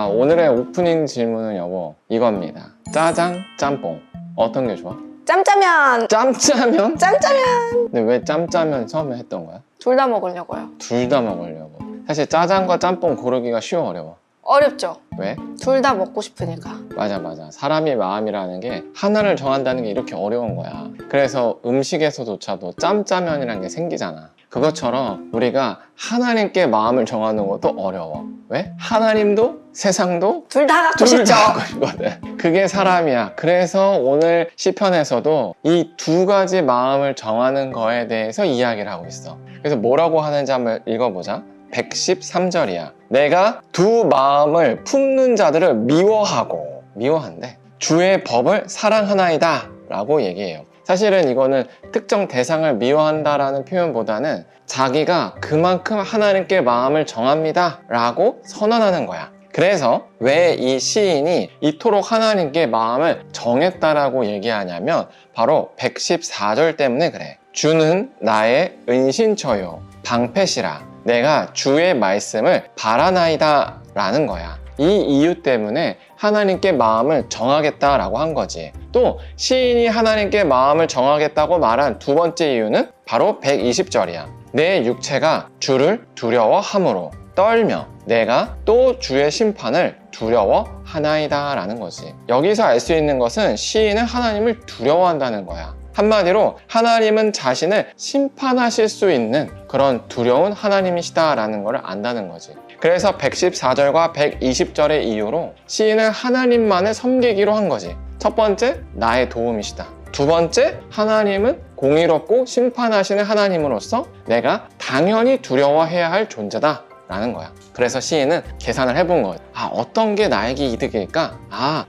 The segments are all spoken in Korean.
오늘의 오프닝 질문은 여보 이겁니다. 짜장, 짬뽕 어떤 게 좋아? 짬짜면! 짬짜면? 짬짜면! 근데 왜 짬짜면 처음에 했던 거야? 둘 다 먹으려고요. 둘 다 먹으려고. 사실 짜장과 짬뽕 고르기가 쉬워 어려워? 어렵죠? 왜? 둘 다 먹고 싶으니까. 맞아. 사람의 마음이라는 게 하나를 정한다는 게 이렇게 어려운 거야. 그래서 음식에서조차도 짬짜면이라는 게 생기잖아. 그것처럼 우리가 하나님께 마음을 정하는 것도 어려워. 왜? 하나님도 세상도 둘 다 갖고 둘 싶죠? 다 갖고 싶거든. 그게 사람이야. 그래서 오늘 시편에서도 이 두 가지 마음을 정하는 거에 대해서 이야기를 하고 있어. 그래서 뭐라고 하는지 한번 읽어보자. 113절이야. 내가 두 마음을 품는 자들을 미워한대. 주의 법을 사랑하나이다 라고 얘기해요. 사실은 이거는 특정 대상을 미워한다라는 표현보다는 자기가 그만큼 하나님께 마음을 정합니다 라고 선언하는 거야. 그래서 왜 이 시인이 이토록 하나님께 마음을 정했다라고 얘기하냐면 바로 114절 때문에 그래. 주는 나의 은신처요 방패시라. 내가 주의 말씀을 바라나이다 라는 거야. 이 이유 때문에 하나님께 마음을 정하겠다라고 한 거지. 또 시인이 하나님께 마음을 정하겠다고 말한 두 번째 이유는 바로 120절이야. 내 육체가 주를 두려워함으로 떨며 내가 또 주의 심판을 두려워하나이다 라는 거지. 여기서 알 수 있는 것은 시인은 하나님을 두려워한다는 거야. 한마디로 하나님은 자신을 심판하실 수 있는 그런 두려운 하나님이시다라는 걸 안다는 거지. 그래서 114절과 120절의 이유로 시인은 하나님만을 섬기기로 한 거지. 첫 번째, 나의 도움이시다. 두 번째, 하나님은 공의롭고 심판하시는 하나님으로서 내가 당연히 두려워해야 할 존재다 라는 거야. 그래서 시인은 계산을 해본 거예요. 어떤 게 나에게 이득일까?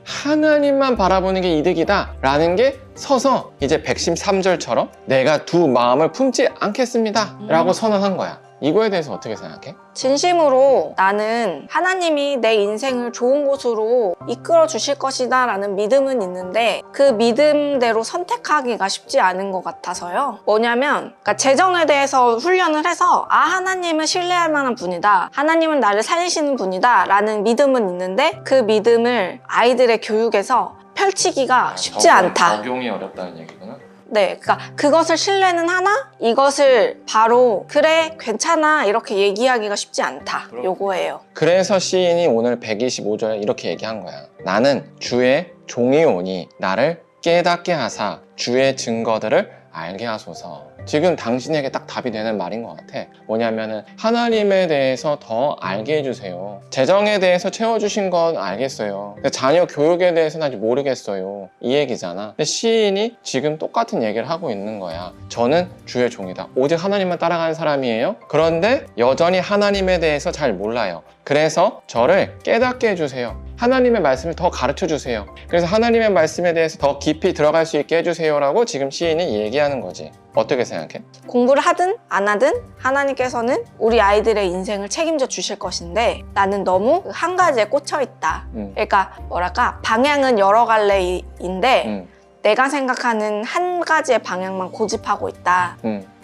하나님만 바라보는 게 이득이다 라는 게 서서 이제 113절처럼 내가 두 마음을 품지 않겠습니다 라고 선언한 거야. 이거에 대해서 어떻게 생각해? 진심으로 나는 하나님이 내 인생을 좋은 곳으로 이끌어 주실 것이다 라는 믿음은 있는데 그 믿음대로 선택하기가 쉽지 않은 것 같아서요. 뭐냐면 그러니까 재정에 대해서 훈련을 해서 하나님은 신뢰할 만한 분이다, 하나님은 나를 살리시는 분이다 라는 믿음은 있는데 그 믿음을 아이들의 교육에서 펼치기가 쉽지 않다. 적용이 어렵다는 얘기구나. 네, 그러니까 그것을 신뢰는 하나 이것을 바로 그래 괜찮아 이렇게 얘기하기가 쉽지 않다 요거예요. 그래서 시인이 오늘 125절에 이렇게 얘기한 거야. 나는 주의 종이오니 나를 깨닫게 하사 주의 증거들을 알게 하소서. 지금 당신에게 딱 답이 되는 말인 것 같아. 뭐냐면은 하나님에 대해서 더 알게 해주세요. 재정에 대해서 채워주신 건 알겠어요. 자녀 교육에 대해서는 아직 모르겠어요. 이 얘기잖아. 근데 시인이 지금 똑같은 얘기를 하고 있는 거야. 저는 주의 종이다. 오직 하나님만 따라가는 사람이에요. 그런데 여전히 하나님에 대해서 잘 몰라요. 그래서 저를 깨닫게 해주세요. 하나님의 말씀을 더 가르쳐 주세요. 그래서 하나님의 말씀에 대해서 더 깊이 들어갈 수 있게 해주세요 라고 지금 시인이 얘기하는 거지. 어떻게 생각해? 공부를 하든 안 하든 하나님께서는 우리 아이들의 인생을 책임져 주실 것인데 나는 너무 한 가지에 꽂혀 있다. 그러니까 뭐랄까 방향은 여러 갈래인데 내가 생각하는 한 가지의 방향만 고집하고 있다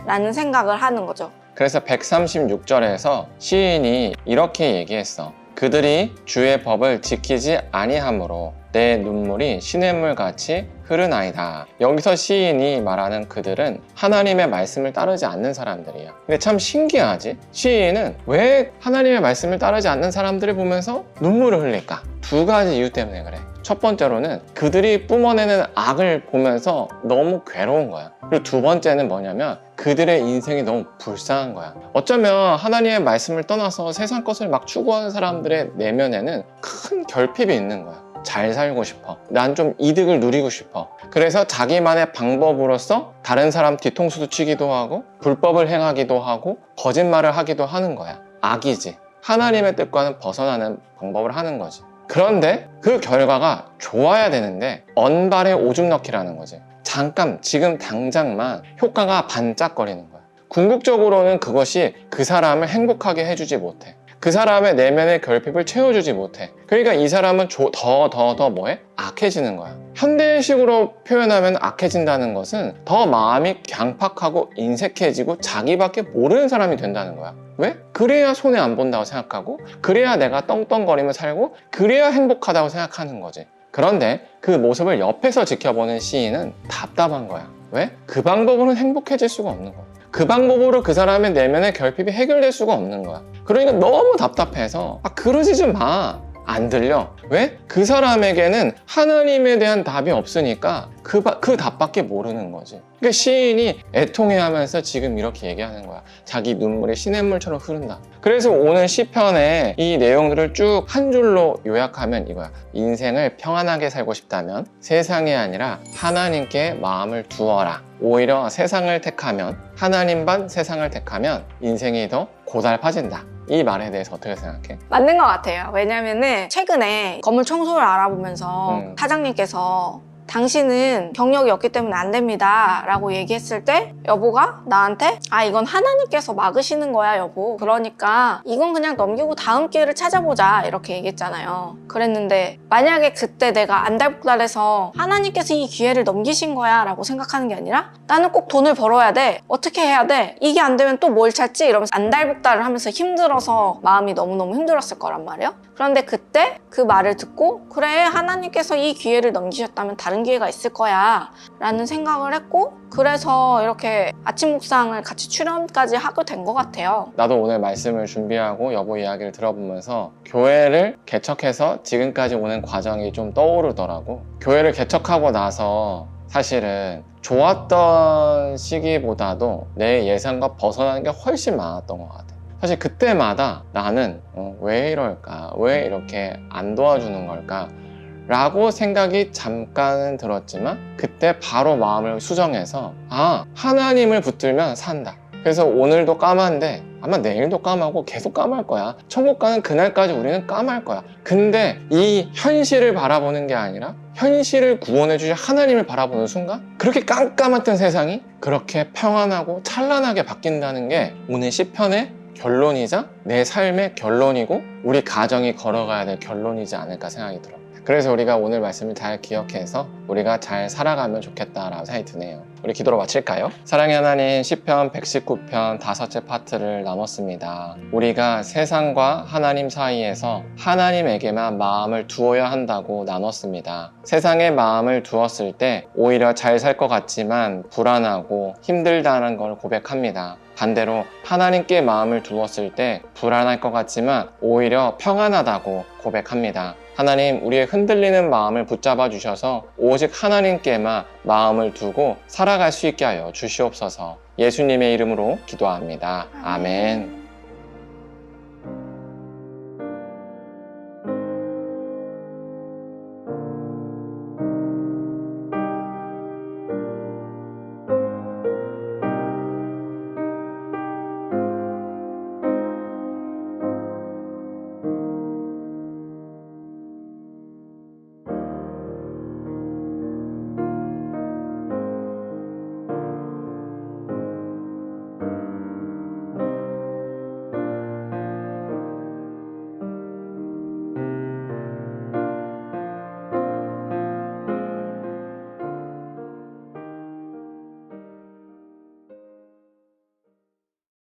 라는 생각을 하는 거죠. 그래서 136절에서 시인이 이렇게 얘기했어. 그들이 주의 법을 지키지 아니하므로 내 눈물이 시냇물같이 흐르나이다. 여기서 시인이 말하는 그들은 하나님의 말씀을 따르지 않는 사람들이야. 근데 참 신기하지? 시인은 왜 하나님의 말씀을 따르지 않는 사람들을 보면서 눈물을 흘릴까? 두 가지 이유 때문에 그래. 첫 번째로는 그들이 뿜어내는 악을 보면서 너무 괴로운 거야. 그리고 두 번째는 뭐냐면 그들의 인생이 너무 불쌍한 거야. 어쩌면 하나님의 말씀을 떠나서 세상 것을 막 추구하는 사람들의 내면에는 큰 결핍이 있는 거야. 잘 살고 싶어. 난 좀 이득을 누리고 싶어. 그래서 자기만의 방법으로서 다른 사람 뒤통수도 치기도 하고 불법을 행하기도 하고 거짓말을 하기도 하는 거야. 악이지. 하나님의 뜻과는 벗어나는 방법을 하는 거지. 그런데 그 결과가 좋아야 되는데 언발에 오줌 넣기라는 거지. 잠깐 지금 당장만 효과가 반짝거리는 거야. 궁극적으로는 그것이 그 사람을 행복하게 해주지 못해. 그 사람의 내면의 결핍을 채워주지 못해. 그러니까 이 사람은 더 뭐해? 악해지는 거야. 현대식으로 표현하면 악해진다는 것은 더 마음이 강팍하고 인색해지고 자기밖에 모르는 사람이 된다는 거야. 왜? 그래야 손해 안 본다고 생각하고, 그래야 내가 떵떵거리며 살고, 그래야 행복하다고 생각하는 거지. 그런데 그 모습을 옆에서 지켜보는 시인은 답답한 거야. 왜? 그 방법으로는 행복해질 수가 없는 거야. 그 방법으로 그 사람의 내면의 결핍이 해결될 수가 없는 거야. 그러니까 너무 답답해서 그러지 좀 마. 안 들려. 왜? 그 사람에게는 하나님에 대한 답이 없으니까 그 답밖에 모르는 거지. 그러니까 시인이 애통해하면서 지금 이렇게 얘기하는 거야. 자기 눈물이 시냇물처럼 흐른다. 그래서 오늘 시편의 이 내용들을 쭉 한 줄로 요약하면 이거야. 인생을 평안하게 살고 싶다면 세상이 아니라 하나님께 마음을 두어라. 오히려 세상을 택하면, 하나님 반 세상을 택하면 인생이 더 고달파진다. 이 말에 대해서 어떻게 생각해? 맞는 것 같아요. 왜냐면은 최근에 건물 청소를 알아보면서 사장님께서 당신은 경력이 없기 때문에 안 됩니다 라고 얘기했을 때 여보가 나한테 이건 하나님께서 막으시는 거야 여보, 그러니까 이건 그냥 넘기고 다음 기회를 찾아보자 이렇게 얘기했잖아요. 그랬는데 만약에 그때 내가 안달복달해서 하나님께서 이 기회를 넘기신 거야 라고 생각하는 게 아니라 나는 꼭 돈을 벌어야 돼, 어떻게 해야 돼, 이게 안 되면 또 뭘 찾지 이러면서 안달복달을 하면서 힘들어서 마음이 너무너무 힘들었을 거란 말이에요. 그런데 그때 그 말을 듣고 그래 하나님께서 이 기회를 넘기셨다면 다른 기회가 있을 거야 라는 생각을 했고, 그래서 이렇게 아침 묵상을 같이 출연까지 하게 된 것 같아요. 나도 오늘 말씀을 준비하고 여보 이야기를 들어보면서 교회를 개척해서 지금까지 오는 과정이 좀 떠오르더라고. 교회를 개척하고 나서 사실은 좋았던 시기보다도 내 예상과 벗어나는 게 훨씬 많았던 것 같아. 사실 그때마다 나는 왜 이럴까? 왜 이렇게 안 도와주는 걸까? 라고 생각이 잠깐은 들었지만 그때 바로 마음을 수정해서 하나님을 붙들면 산다. 그래서 오늘도 까만데 아마 내일도 까마고 계속 까말 거야. 천국 가는 그날까지 우리는 까말 거야. 근데 이 현실을 바라보는 게 아니라 현실을 구원해 주실 하나님을 바라보는 순간 그렇게 깜깜했던 세상이 그렇게 평안하고 찬란하게 바뀐다는 게 오늘 시편의 결론이자 내 삶의 결론이고 우리 가정이 걸어가야 될 결론이지 않을까 생각이 들어. 그래서 우리가 오늘 말씀을 잘 기억해서 우리가 잘 살아가면 좋겠다라고 생각이 드네요. 우리 기도로 마칠까요? 사랑의 하나님, 시편 119편 5째 파트를 나눴습니다. 우리가 세상과 하나님 사이에서 하나님에게만 마음을 두어야 한다고 나눴습니다. 세상에 마음을 두었을 때 오히려 잘 살 것 같지만 불안하고 힘들다는 걸 고백합니다. 반대로 하나님께 마음을 두었을 때 불안할 것 같지만 오히려 평안하다고 고백합니다. 하나님, 우리의 흔들리는 마음을 붙잡아 주셔서 오직 하나님께만 마음을 두고 살아갈 수 있게 하여 주시옵소서. 예수님의 이름으로 기도합니다. 아멘.